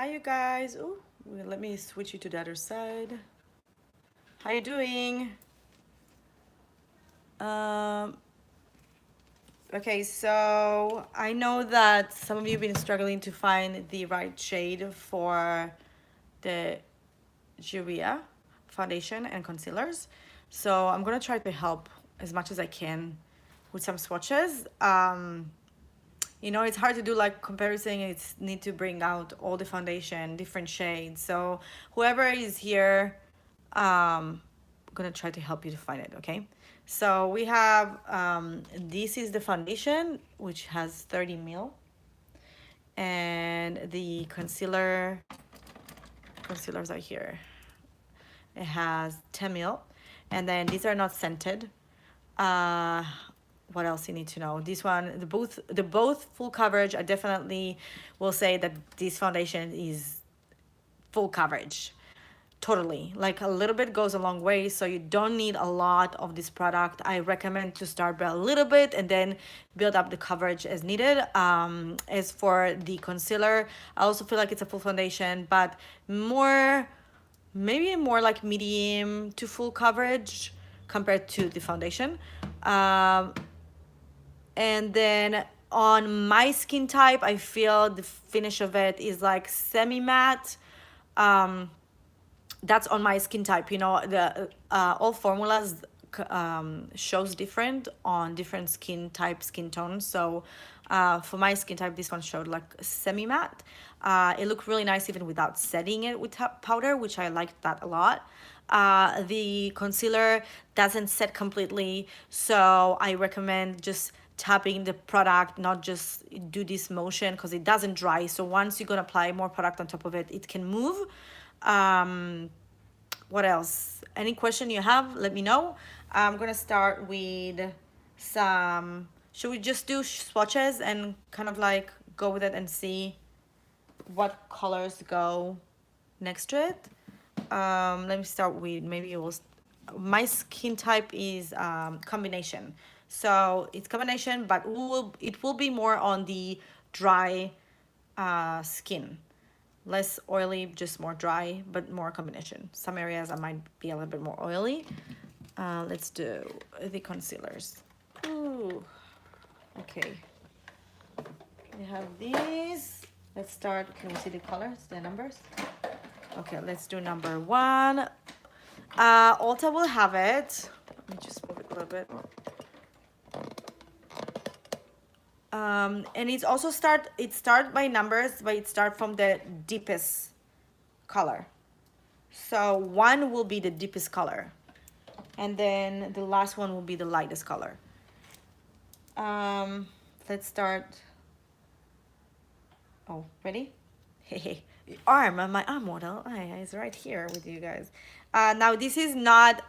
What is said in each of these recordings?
Hi, you guys. Oh, let me switch you to the other side. How you doing? Um, okay, so I know that some of you have been struggling to find the right shade for the Juvia foundation and concealers. So I'm gonna try to help as much as I can with some swatches. It's hard to do like comparison. It's need to bring out all the foundation, different shades. So whoever is here, I'm gonna try to help you to find it. Okay. So we have this is the foundation which has 30 mil, and the concealers are here. It has 10 mil, and then these are not scented. Uh, what else you need to know? This one, the both full coverage. I definitely will say that this foundation is full coverage. Totally. Like a little bit goes a long way, so you don't need a lot of this product. I recommend to start by a little bit and then build up the coverage as needed. As for the concealer, I also feel like it's a full foundation, but maybe more like medium to full coverage compared to the foundation. Um, and then on my skin type, I feel the finish of it is like semi matte. Um, that's on my skin type. The all formulas shows different on different skin type, skin tones. So for my skin type, this one showed like semi matte. It looked really nice even without setting it with powder, which I liked that a lot. The concealer doesn't set completely, so I recommend just tapping the product, not just do this motion because it doesn't dry. So once you're gonna apply more product on top of it, it can move. um what else? Any question you have, let me know. I'm gonna start with some, should we just do swatches and kind of like go with it and see what colors go next to it? Let me start with, maybe it was, my skin type is combination. So it's combination, but it will be more on the dry skin. Less oily, just more dry, but more combination. Some areas I might be a little bit more oily. Let's do the concealers. Ooh, okay. We have these. Let's start. Can we see the colors, the numbers? Okay, let's do number one. Ulta will have it. Let me just move it a little bit. And it's also start by numbers, but it start from the deepest color. So one will be the deepest color, and then the last one will be the lightest color. Let's start. Oh, ready? Hey, my arm model is right here with you guys. Now this is not,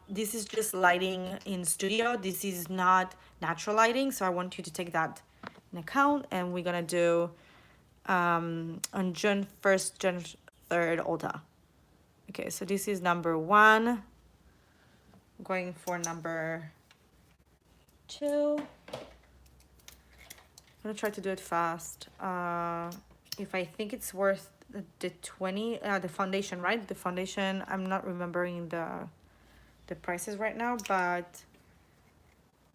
this is just lighting in studio. This is not natural lighting, so I want you to take that in account. And we're gonna do on June 1st, June 3rd, Ulta. Okay, so this is number one. Going for number two. I'm gonna try to do it fast. If I think it's worth the 20, the foundation, right? The foundation, I'm not remembering the prices right now, but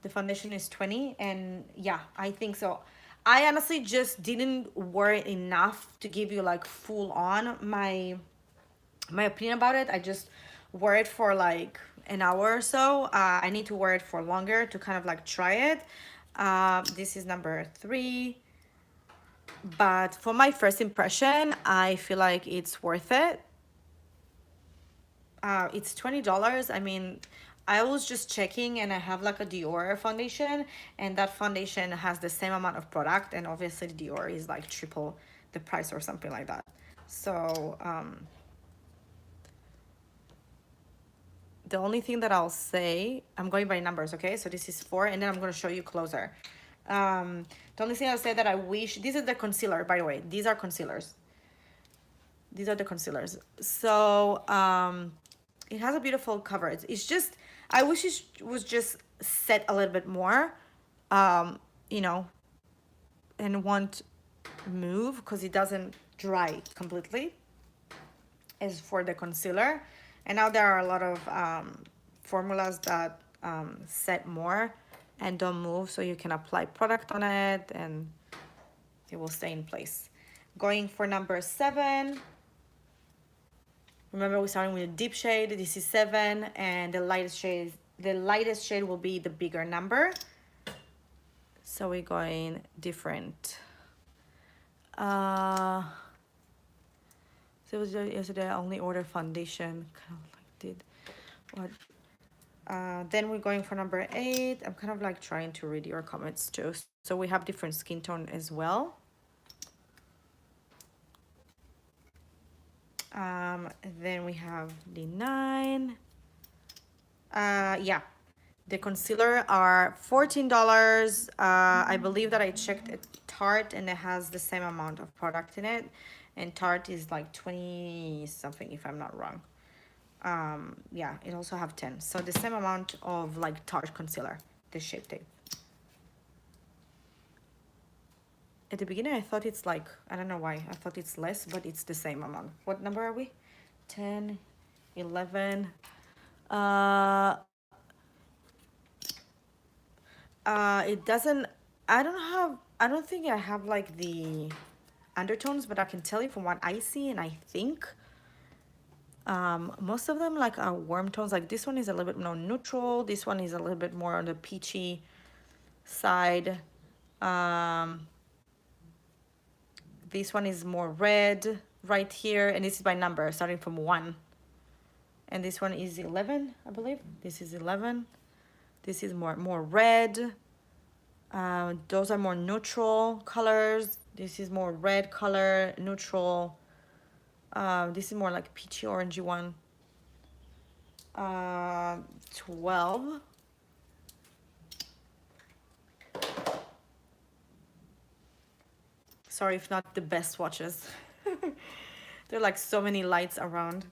the foundation is 20, and yeah, I think so. I honestly just didn't wear it enough to give you like full on my opinion about it. I just wore it for like an hour or so. I need to wear it for longer to kind of like try it. This is number three. But for my first impression, I feel like it's worth it. It's $20. I mean, I was just checking and I have like a Dior foundation, and that foundation has the same amount of product, and obviously Dior is like triple the price or something like that. So the only thing that I'll say, I'm going by numbers, okay? So this is four, and then I'm gonna show you closer. The only thing I'll say that I wish, this is the concealer, by the way. These are concealers. These are the concealers. So it has a beautiful coverage. It's just, I wish it was just set a little bit more, you know, and won't move because it doesn't dry completely is for the concealer. And now there are a lot of formulas that set more and don't move, so you can apply product on it and it will stay in place. Going for number 7. Remember, we're starting with a deep shade. This is 7, and the lightest shade will be the bigger number. So we're going different. So it was yesterday I only ordered foundation. Kind of like did what? Then we're going for number 8. I'm kind of like trying to read your comments too. So we have different skin tone as well. Then we have the 9. Yeah, the concealer are $14. I believe that I checked at Tarte and it has the same amount of product in it, and Tarte is like 20 something if I'm not wrong. Yeah, it also have 10, so the same amount of like Tarte concealer, the Shape Tape. At the beginning I thought it's like, I don't know why I thought it's less, but it's the same amount. What number are we? 10, 11. It doesn't, I don't think I have like the undertones, but I can tell you from what I see and I think most of them like are warm tones. Like this one is a little bit more neutral, this one is a little bit more on the peachy side. This one is more red right here, and this is by number starting from 1, and this one is 11, I believe. This is 11. This is more red. Those are more neutral colors. This is more red color, neutral. This is more like peachy orangey one. 12. Sorry if not the best swatches. There are like so many lights around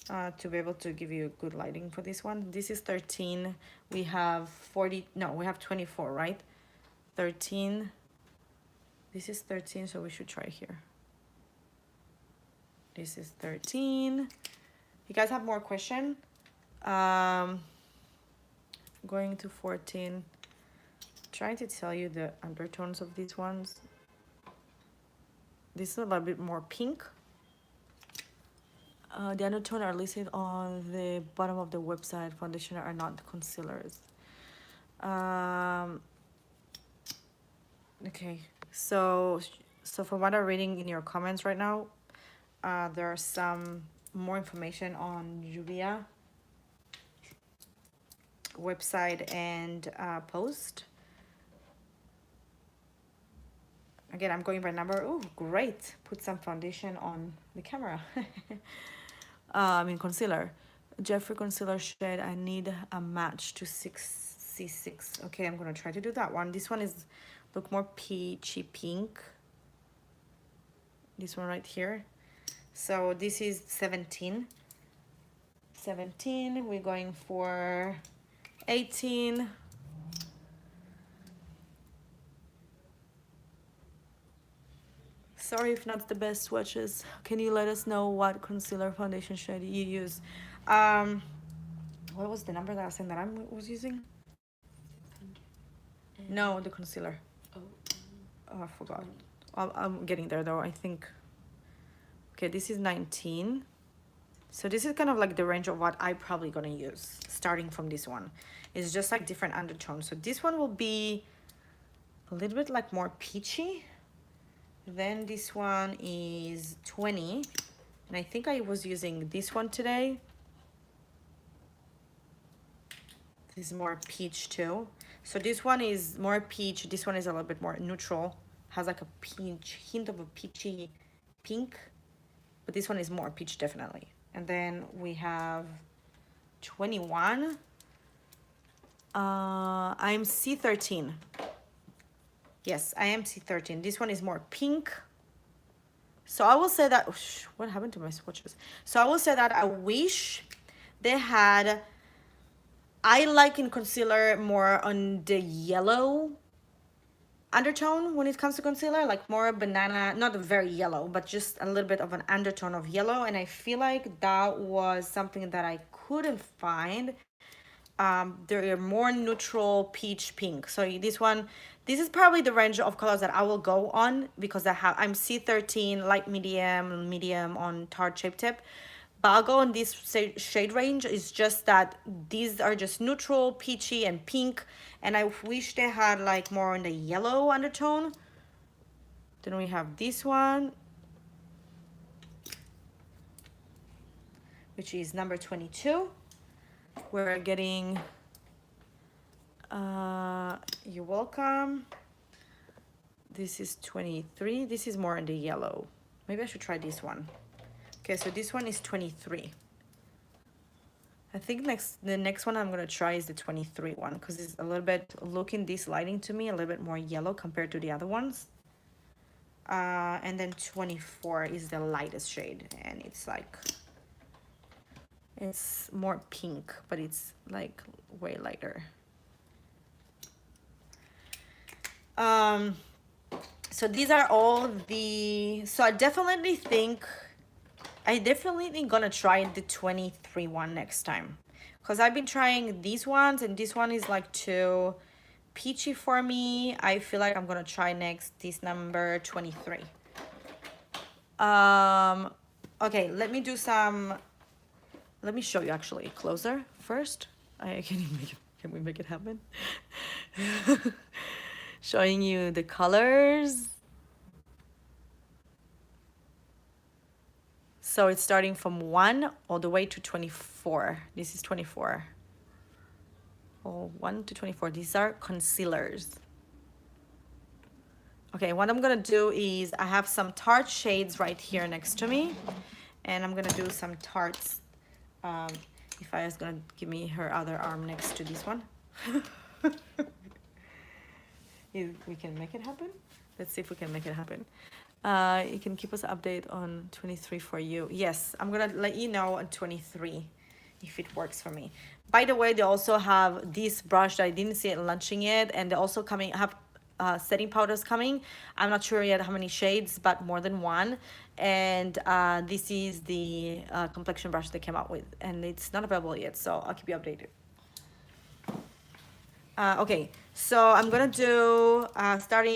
to be able to give you good lighting for this one. This is 13. We have 40, no, we have 24, right? 13. This is 13, so we should try here. This is 13. You guys have more question? Going to 14. Trying to tell you the undertones of these ones. This is a little bit more pink. The undertone are listed on the bottom of the website. Foundation are not concealers. Okay, so from what I'm reading in your comments right now, there are some more information on Juvia website and post. Again, I'm going by number. Oh, great. Put some foundation on the camera. I mean, concealer. Jeffree concealer shade. I need a match to 6C6. Okay, I'm going to try to do that one. This one is look more peachy pink. This one right here. So this is 17. 17. We're going for 18. Sorry if not the best swatches. Can you let us know what concealer foundation shade you use? What was the number that I was saying that I was using? No, the concealer. Oh, I forgot. I'm getting there though, I think. Okay, this is 19. So this is kind of like the range of what I'm probably gonna use, starting from this one. It's just like different undertones. So this one will be a little bit like more peachy. Then this one is 20, and I think I was using this one today. This is more peach too. So this one is more peach. This one is a little bit more neutral. Has like a peach, hint of a peachy pink, but this one is more peach definitely. And then we have 21. I'm C13. Yes, I am C13. This one is more pink. So I will say that, what happened to my swatches? So I will say that I wish they had, I like in concealer more on the yellow undertone when it comes to concealer, like more banana, not very yellow, but just a little bit of an undertone of yellow. And I feel like that was something that I couldn't find. They're more neutral peach pink. So this is probably the range of colors that I will go on, because I'm C13 light medium on Tarte Shape Tip. But I'll go on this shade range. It's just that these are just neutral, peachy, and pink. And I wish they had like more in the yellow undertone. Then we have this one, which is number 22. We're getting, you're welcome. This is 23. This is more in the yellow. Maybe I should try this one. Okay, so this one is 23. I think the next one I'm gonna try is the 23 one, because it's a little bit, looking this lighting to me, a little bit more yellow compared to the other ones. And then 24 is the lightest shade, and it's like, it's more pink, but it's like way lighter. So these are all so I definitely gonna try the 23 one next time, because I've been trying these ones, and this one is like too peachy for me. I feel like I'm gonna try next this number 23. Okay, let me show you actually closer first. Can we make it happen? Showing you the colors. So it's starting from 1 all the way to 24. This is 24. Oh, 1 to 24. These are concealers. Okay, what I'm gonna do is, I have some Tarte shades right here next to me, and I'm gonna do some Tartes. If I was gonna give me her other arm next to this one. We can make it happen. Let's see if we can make it happen. You can keep us update on 23 for you. Yes, I'm gonna let you know on 23 if it works for me. By the way, they also have this brush that I didn't see it launching yet, and they also have setting powders coming. I'm not sure yet how many shades, but more than one. And this is the complexion brush they came out with, and it's not available yet, so I'll keep you updated. Okay, so I'm gonna do let's start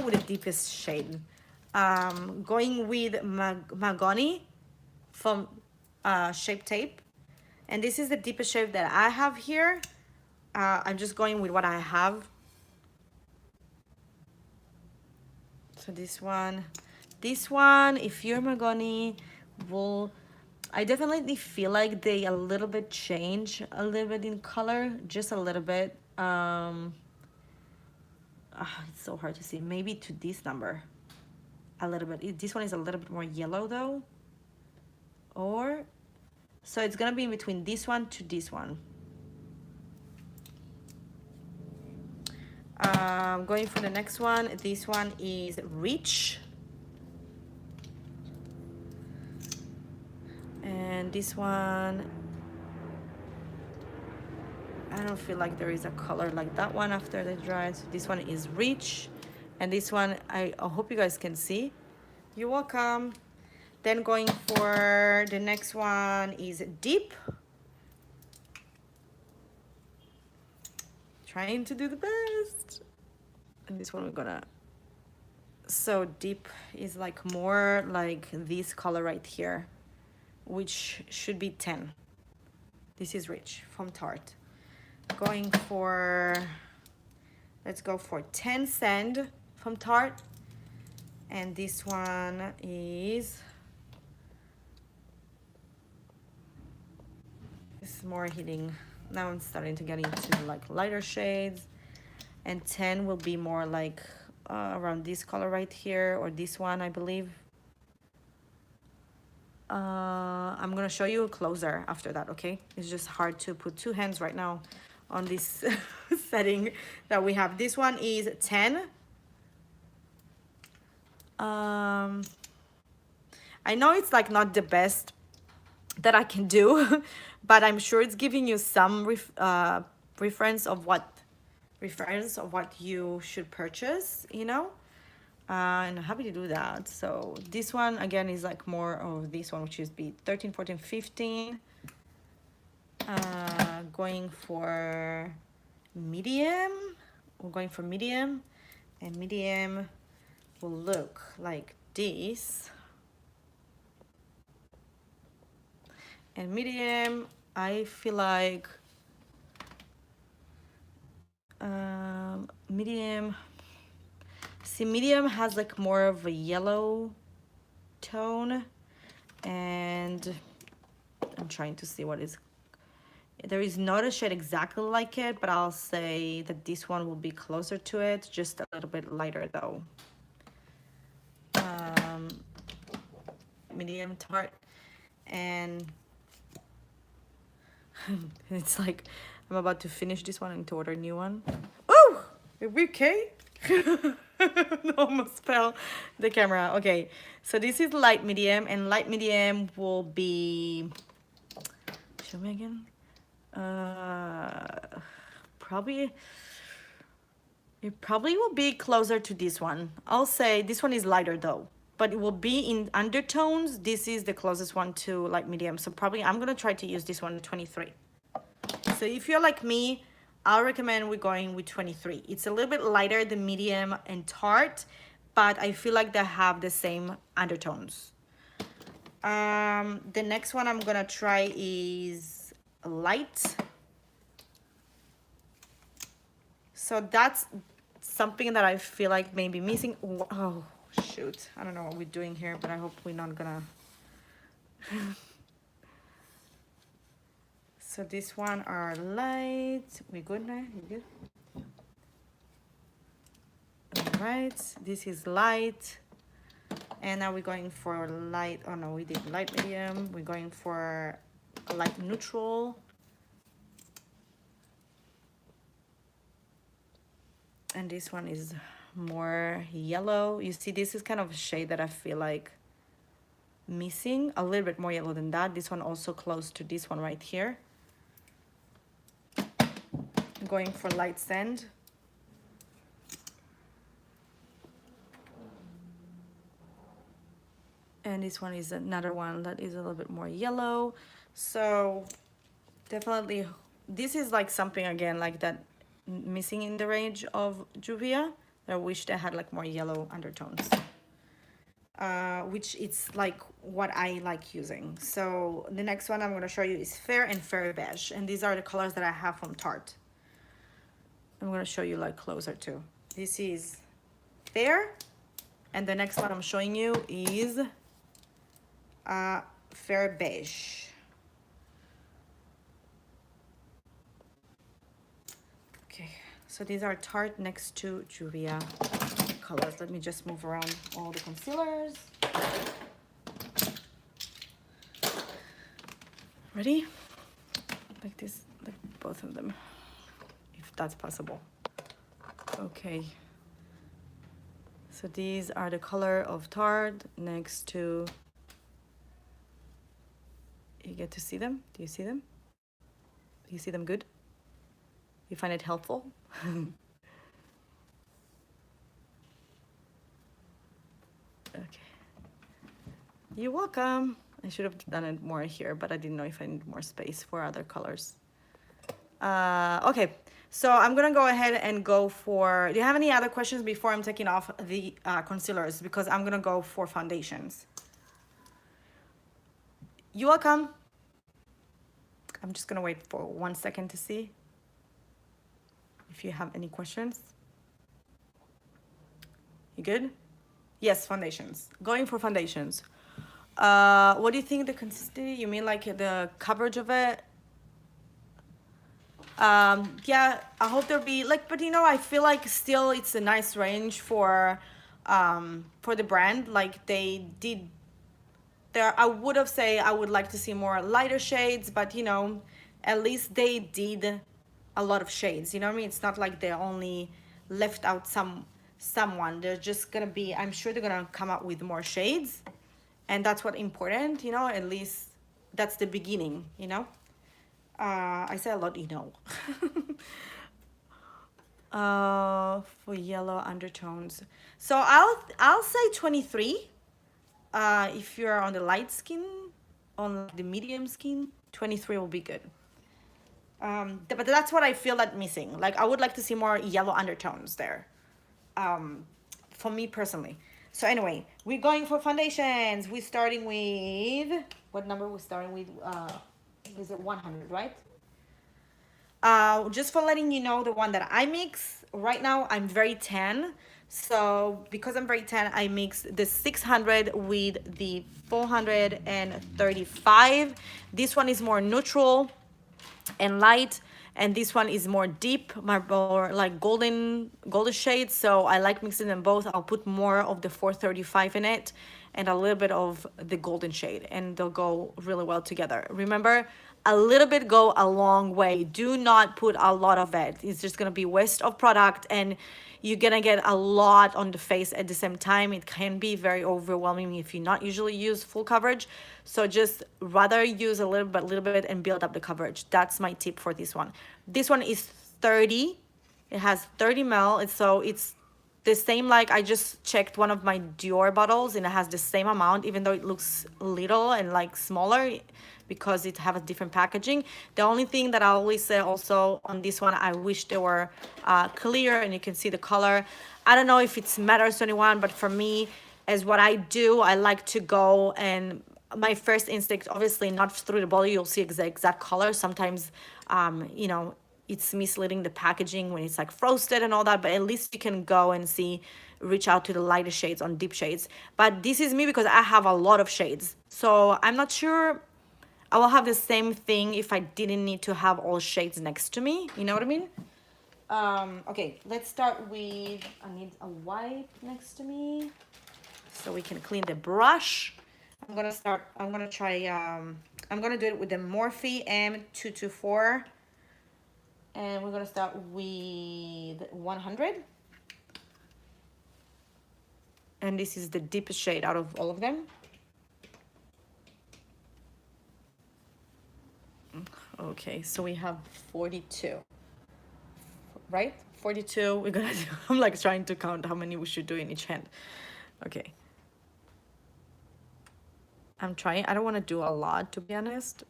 with the deepest shade. Going with Mahogany from Shape Tape, and this is the deepest shade that I have here. I'm just going with what I have. So this one, if you're Mahogany, I definitely feel like they a little bit change a little bit in color, just a little bit. It's so hard to see. Maybe to this number a little bit. This one is a little bit more yellow though, so it's gonna be in between this one to this one. Going for the next one. This one is Rich, and this one, I don't feel like there is a color like that one after they dry. So this one is Rich, and this one I hope you guys can see. You're welcome. Then going for the next one is Deep. Trying to do the best. And this one we're gonna, so Deep is like more like this color right here, which should be 10. This is Rich from Tarte. Going for, let's go for 10 Sand from Tarte, and this one is more hitting. Now I'm starting to get into like lighter shades, and 10 will be more like around this color right here, or this one I believe. I'm gonna show you closer after that, okay? It's just hard to put two hands right now on this setting that we have. This one is 10. I know it's like not the best that I can do, but I'm sure it's giving you some reference of what reference of what you should purchase, you know. And I'm happy to do that. So this one again is like more of this one, which is be 13, 14, 15. Going for medium. We're going for medium, and medium will look like this. And medium, I feel like medium. See, medium has like more of a yellow tone, and I'm trying to see what is. There is not a shade exactly like it, but I'll say that this one will be closer to it, just a little bit lighter though. Medium tart, and it's like I'm about to finish this one and to order a new one. Oh, are we okay? Almost fell the camera. Okay, so this is light medium, and light medium will be, show me again. Probably it probably will be closer to this one. I'll say this one is lighter though, but it will be in undertones. This is the closest one to light medium, so probably I'm gonna try to use this one, 23. So if you're like me, I'll recommend we're going with 23. It's a little bit lighter than medium and tart, but I feel like they have the same undertones. The next one I'm gonna try is light. So that's something that I feel like maybe missing. Oh shoot, I don't know what we're doing here, but I hope we're not gonna so this one are light. We good now? You good? All right, this is light, and now we're going for light. Oh no, we did light medium. We're going for a light neutral, and this one is more yellow. You see, this is kind of a shade that I feel like missing, a little bit more yellow than that. This one also close to this one right here. I'm going for light sand. And this one is another one that is a little bit more yellow. So definitely this is like something again like that missing in the range of Juvia. I wish they had like more yellow undertones, which it's like what I like using. So the next one I'm going to show you is fair and fair beige, and these are the colors that I have from Tarte. I'm going to show you like closer too. This is fair, and the next one I'm showing you is fair beige. Okay, so these are Tarte next to Juvia colors. Let me just move around all the concealers. Ready? Like this, like both of them, if that's possible. Okay. So these are the color of Tarte next to. You get to see them? Do you see them? Do you see them good? You find it helpful? Okay. You're welcome. I should have done it more here, but I didn't know if I need more space for other colors. Okay, so I'm gonna go ahead and go for, do you have any other questions before I'm taking off the concealers? Because I'm gonna go for foundations. You're welcome. I'm just gonna wait for 1 second to see if you have any questions. You good? Yes, foundations. Going for foundations. What do you think the consistency? You mean like the coverage of it? Yeah, I hope there'll be like, but you know, I feel like still it's a nice range for the brand. Like they did there, I would have say I would like to see more lighter shades, but you know, at least they did a lot of shades, you know what I mean? It's not like they only left out someone. They're just gonna be, I'm sure they're gonna come out with more shades, and that's what important, you know, at least that's the beginning, you know. I say a lot, you know. For yellow undertones. So I'll say 23. If you're on the light skin, on the medium skin, 23 will be good. But that's what I feel like missing. Like I would like to see more yellow undertones there. For me personally. So anyway, we're going for foundations. We're starting with what number we're starting with? Is it 100, right? Just for letting you know, the one that I mix right now, I'm very tan. So because I'm very tan, I mix the 600 with the 435. This one is more neutral and light, and this one is more deep, more like golden shades. So I like mixing them both. I'll put more of the 435 in it and a little bit of the golden shade, and they'll go really well together. Remember, a little bit go a long way. Do not put a lot of it. It's just gonna be waste of product, and you're gonna get a lot on the face at the same time. It can be very overwhelming if you not usually use full coverage. So just rather use a little bit and build up the coverage. That's my tip for this one. This one is 30. It has 30 ml. So it's the same, like I just checked one of my Dior bottles and it has the same amount, even though it looks little and like smaller because it have a different packaging. The only thing that I always say also on this one, I wish they were clear and you can see the color. I don't know if it matters to anyone, but for me, as what I do, I like to go and my first instinct, obviously not through the bottle, you'll see exact color. Sometimes, you know, it's misleading the packaging when it's like frosted and all that, but at least you can go and see, reach out to the lighter shades on deep shades. But this is me because I have a lot of shades. So I'm not sure I will have the same thing if I didn't need to have all shades next to me. You know what I mean? Okay, let's start with, I need a wipe next to me so we can clean the brush. I'm gonna try, I'm gonna do it with the Morphe M224. And we're gonna start with 100. And this is the deepest shade out of all of them. Okay, so we have 42, right? 42, we're gonna do, I'm like trying to count how many we should do in each hand. Okay. I'm trying, I don't wanna do a lot, to be honest.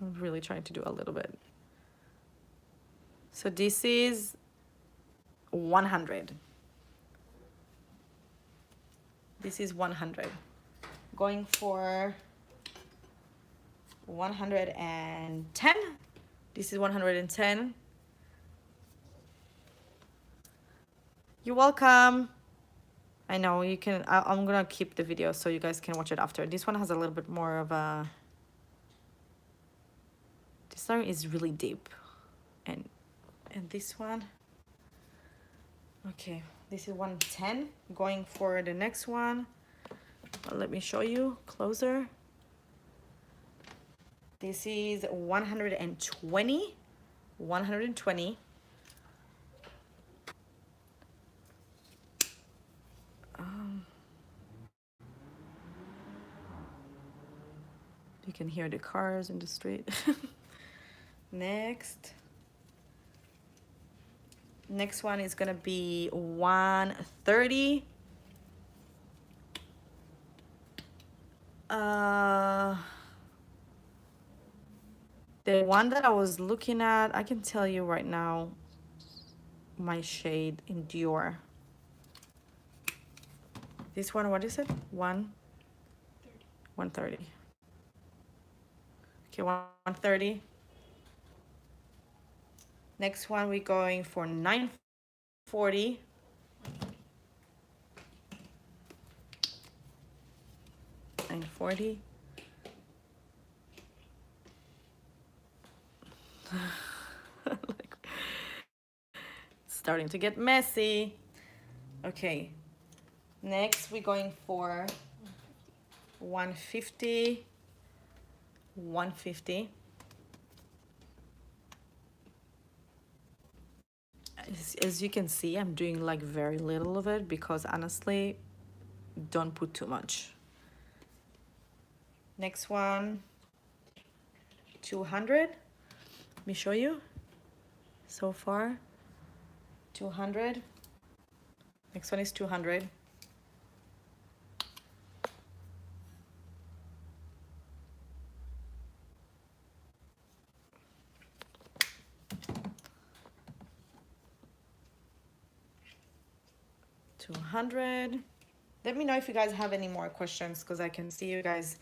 I'm really trying to do a little bit. So this is 100. This is 100. Going for 110. This is 110. You're welcome. I know you can, I'm gonna keep the video so you guys can watch it after. This one has a little bit more of a, this one is really deep. And this one, okay, this is 110. Going for the next one. Let me show you closer. This is 120. 120. You can hear the cars in the street. Next one is gonna be 130. The one that I was looking at, I can tell you right now my shade in Dior. This one, what is it? 130. Okay, 130. Next one, we're going for 940. Like, starting to get messy. Okay. Next, we're going for 150. 150. As you can see, I'm doing like very little of it because honestly, don't put too much. Next one, 200. Let me show you. so far. 200. Next one is 200. Let me know if you guys have any more questions, because I can see you guys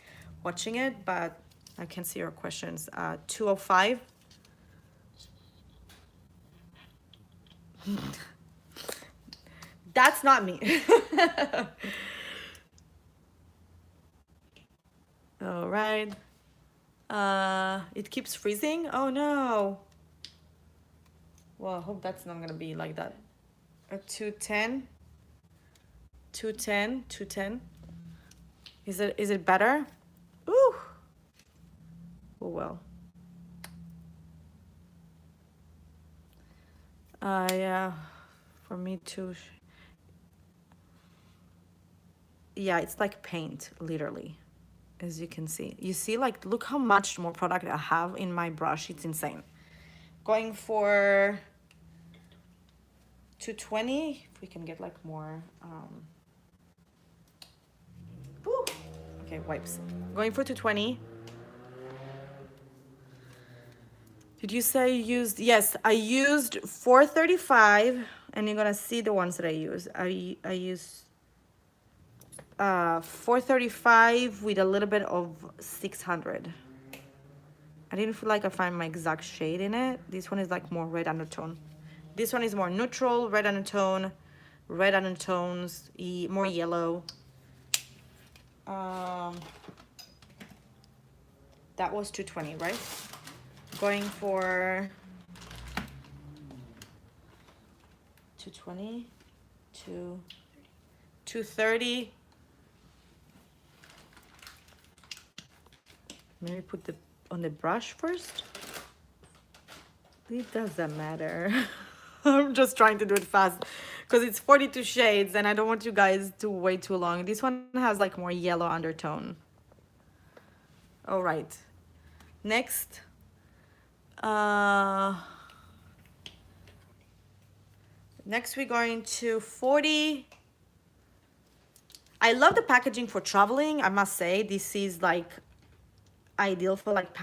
watching it, but I can see your questions. 205. That's not me. All right. It keeps freezing. Oh no. Well, I hope that's not gonna be like that. 210. 210. 210. Is it better? Ooh. Oh well. Yeah. For me too. Yeah, it's like paint, literally. As you can see. You see, like, look how much more product I have in my brush. It's insane. Going for 220. If we can get like more. Okay, wipes. Going for 220. Did you say you used? Yes, I used 435, and you're gonna see the ones that I use. I use 435 with a little bit of 600. I didn't feel like I find my exact shade in it. This one is like more red undertone. This one is more neutral, red undertone, red undertones, more yellow. That was 220, right? Going for 220 to 230. Maybe put the on the brush first. It doesn't matter. I'm just trying to do it fast because it's 42 shades and I don't want you guys to wait too long. This one has like more yellow undertone. All right. Next. Next we're going to 40. I love the packaging for traveling. I must say this is like ideal for like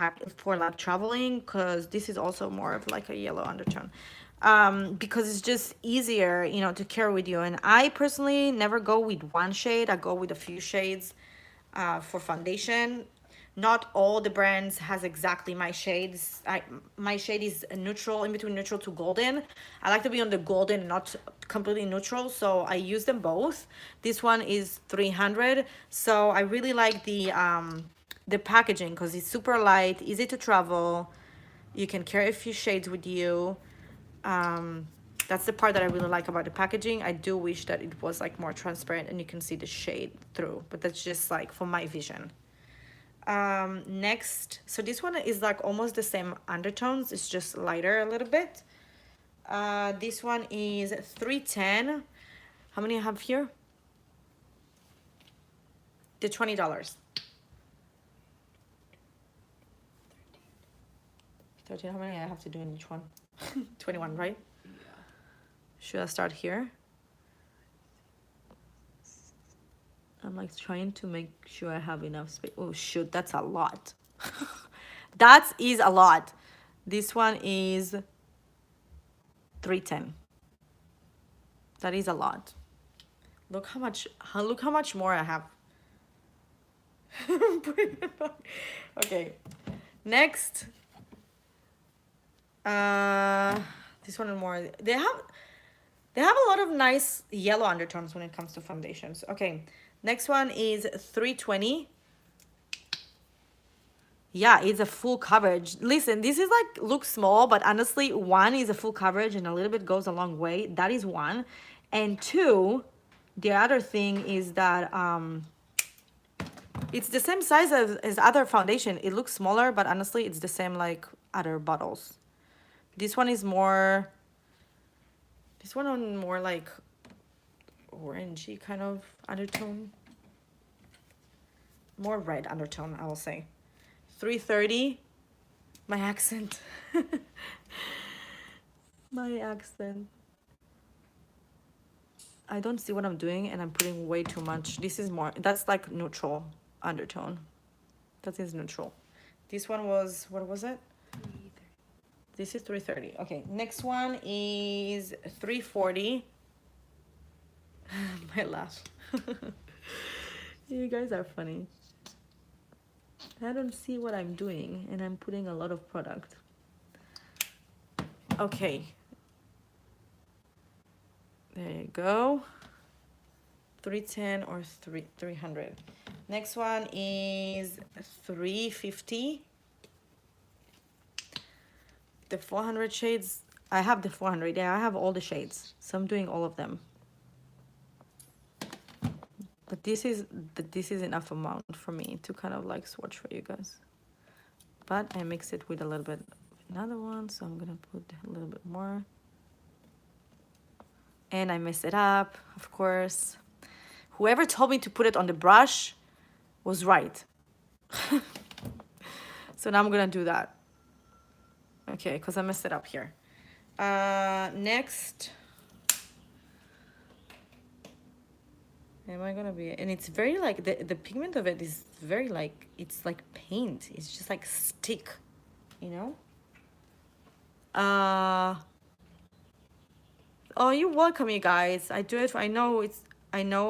traveling, because this is also more of like a yellow undertone, because it's just easier, you know, to carry with you. And I personally never go with one shade. I go with a few shades for foundation. Not all the brands has exactly my shades. My shade is a neutral, in between neutral to golden. I like to be on the golden, not completely neutral, so I use them both. This one is 300, so I really like the packaging because it's super light, easy to travel. You can carry a few shades with you. That's the part that I really like about the packaging. I do wish that it was like more transparent and you can see the shade through, but that's just like for my vision. Next, so this one is like almost the same undertones, it's just lighter a little bit. This one is 310. How many I have here? The $20. 13. How many I have to do in each one? 21, right? Yeah. Should I start here? I'm like trying to make sure I have enough space. Oh shoot, that's a lot. That is a lot. This one is 310. That is a lot. Look how much more I have. Okay. Next. This one and more. They have a lot of nice yellow undertones when it comes to foundations. Okay. Next one is 320. Yeah, it's a full coverage. Listen, this is like, looks small, but honestly, one is a full coverage and a little bit goes a long way. That is one. And two, the other thing is that it's the same size as other foundation. It looks smaller, but honestly, it's the same like other bottles. This one is more, more like orangey kind of undertone. More red undertone, I will say. 330. My accent. My accent. I don't see what I'm doing and I'm putting way too much. This is more, that's like neutral undertone. That is neutral. This one was, what was it? This is 330. Okay, next one is 340. My laugh. You guys are funny. I don't see what I'm doing and I'm putting a lot of product. Okay. There you go. 310 or 300. Next one is 350. The 400 shades. I have the 400. Yeah, I have all the shades. So I'm doing all of them. But this is enough amount for me to kind of like swatch for you guys. But I mix it with a little bit another one, so I'm gonna put a little bit more. And I mess it up, of course. Whoever told me to put it on the brush was right. So now I'm gonna do that. Okay, because I messed it up here. Next. Am I gonna be, and it's very like the pigment of it is very like, it's like paint. It's just like stick, you know? Oh, you're welcome, you guys. I do it. I know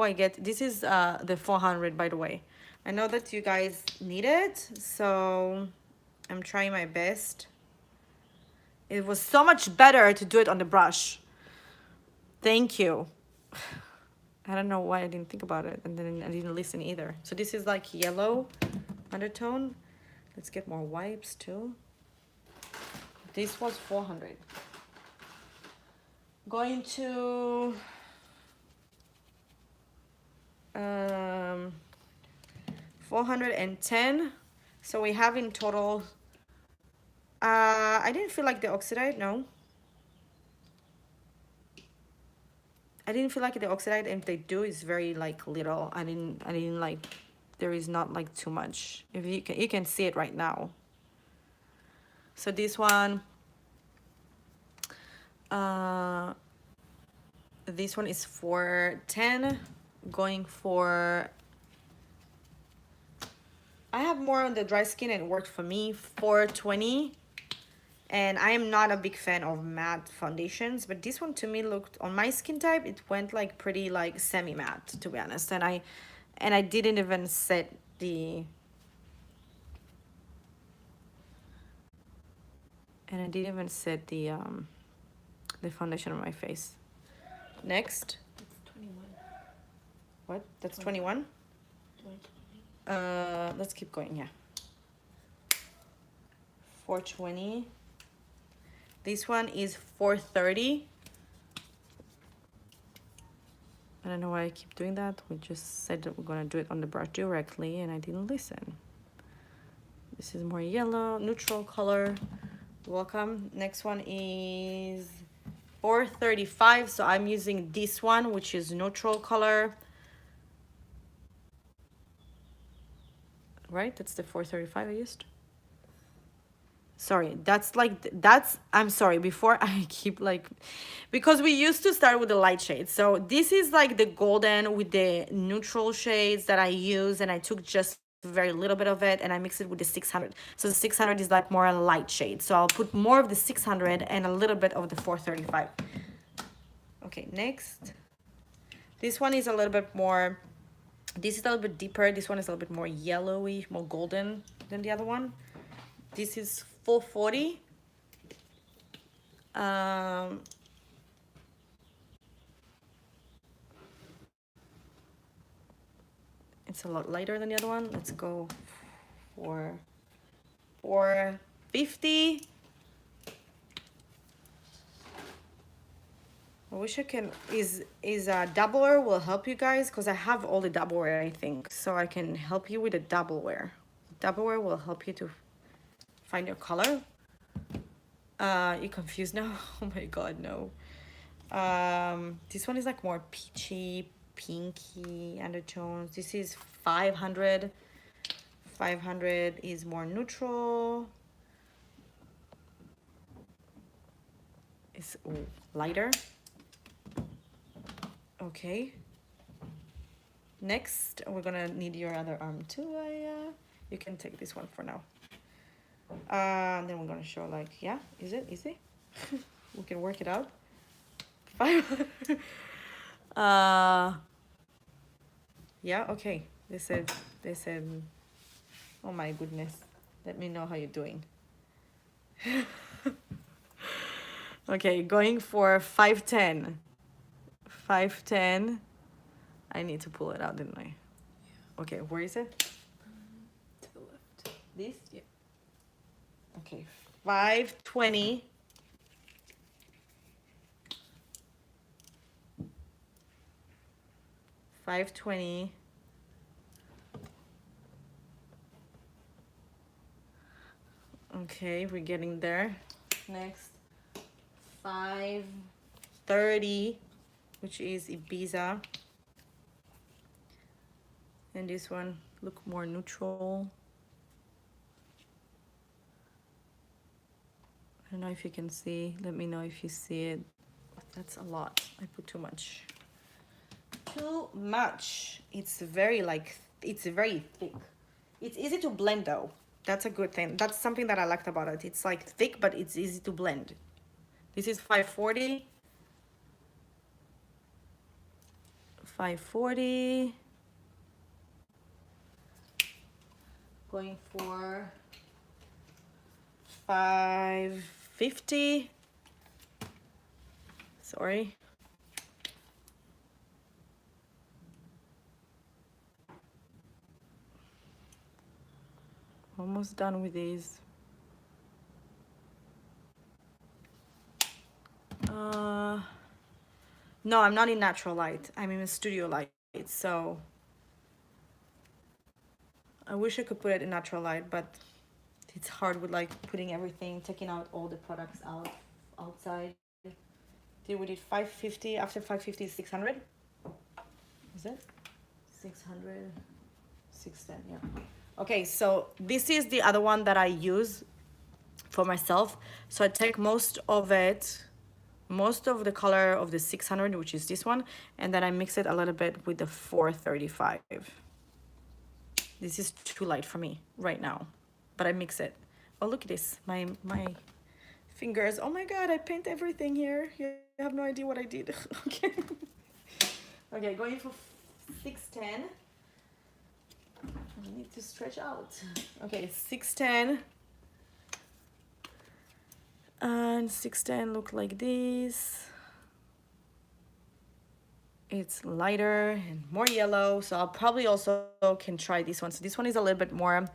I get, this is the 400, by the way. I know that you guys need it, so I'm trying my best. It was so much better to do it on the brush. Thank you. I don't know why I didn't think about it, and then I didn't listen either. So this is like yellow undertone. Let's get more wipes too. This was 400. Going to 410. So we have in total, I didn't feel like the oxidite, no. I didn't feel like the oxidite, and if they do, it's very like little. I didn't like, there is not like too much. If you can see it right now. So this one, this one is 410, going for, I have more on the dry skin and it worked for me, 420. And I am not a big fan of matte foundations, but this one to me looked, on my skin type, it went like pretty like semi-matte, to be honest. And I didn't even set the, the foundation on my face. Next. That's 21. What? That's 21? Let's keep going, yeah. 420. This one is 430. I don't know why I keep doing that. We just said that we're gonna do it on the brush directly and I didn't listen. This is more yellow, neutral color. Welcome. Next one is 435. So I'm using this one, which is neutral color. Right? That's the 435 I used. Sorry, I'm sorry, before I keep like, because we used to start with the light shades. So this is like the golden with the neutral shades that I use, and I took just very little bit of it and I mix it with the 600. So the 600 is like more a light shade. So I'll put more of the 600 and a little bit of the 435. Okay, next. This one is a little bit more, this is a little bit deeper. This one is a little bit more yellowy, more golden than the other one. This is 440. It's a lot lighter than the other one. Let's go for 450. I wish I can, is a doublewear will help you guys, because I have all the doublewear, I think. So I can help you with the doublewear. Doublewear will help you to find your color. You confused now? Oh my god, no. This one is like more peachy, pinky undertones. This is 500. 500 is more neutral. is lighter. Okay. Next, we're gonna need your other arm too. You can take this one for now. And then we're gonna show like, yeah, is it easy? We can work it out. 5. Yeah, okay. They said, oh my goodness. Let me know how you're doing. Okay, going for 510. 510. I need to pull it out, didn't I? Yeah. Okay, where is it? To the left. This? Yeah. Okay, 520. Okay, we're getting there. Next, 530, which is Ibiza. And this one look more neutral. I don't know if you can see. Let me know if you see it. That's a lot. I put too much. Too much. It's very it's very thick. It's easy to blend though. That's a good thing. That's something that I liked about it. It's like thick, but it's easy to blend. This is 540. 540. Going for 550. Sorry. Almost done with these. No, I'm not in natural light. I'm in a studio light, so I wish I could put it in natural light, but it's hard with like putting everything, taking out all the products outside. We did 550. After 550 is 600. Is it 600? 610. Yeah. Okay, so this is the other one that I use for myself. So I take most of the color of the 600, which is this one, and then I mix it a little bit with the 435. This is too light for me right now, but I mix it. Oh, look at this, my fingers. Oh my God, I paint everything here. You have no idea what I did. Okay. Okay, going for 610. I need to stretch out. Okay, 610. And 610 look like this. It's lighter and more yellow, so I'll probably also can try this one. So this one is a little bit more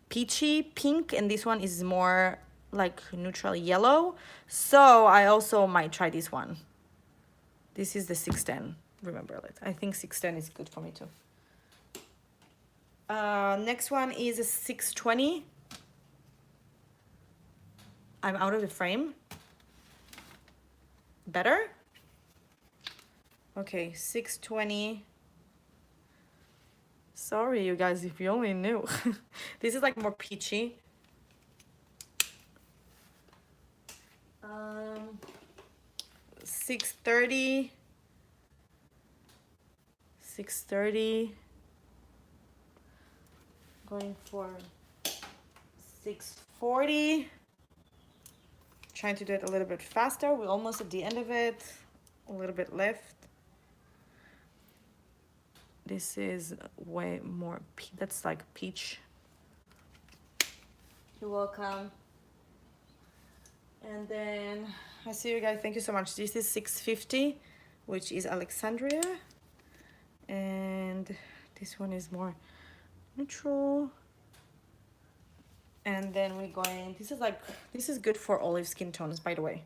peachy pink, and this one is more like neutral yellow. So I also might try this one. This is the 610. Remember it. I think 610 is good for me too. Next one is a 620. I'm out of the frame. Better? Okay, 620. Sorry, you guys, if you only knew. This is like more peachy. 630. 630. Going for 640. Trying to do it a little bit faster. We're almost at the end of it. A little bit left. This is way more, that's like peach. You're welcome. And then I see you guys, thank you so much. This is 650, which is Alexandria. And this one is more neutral. And then we're going, this is good for olive skin tones, by the way.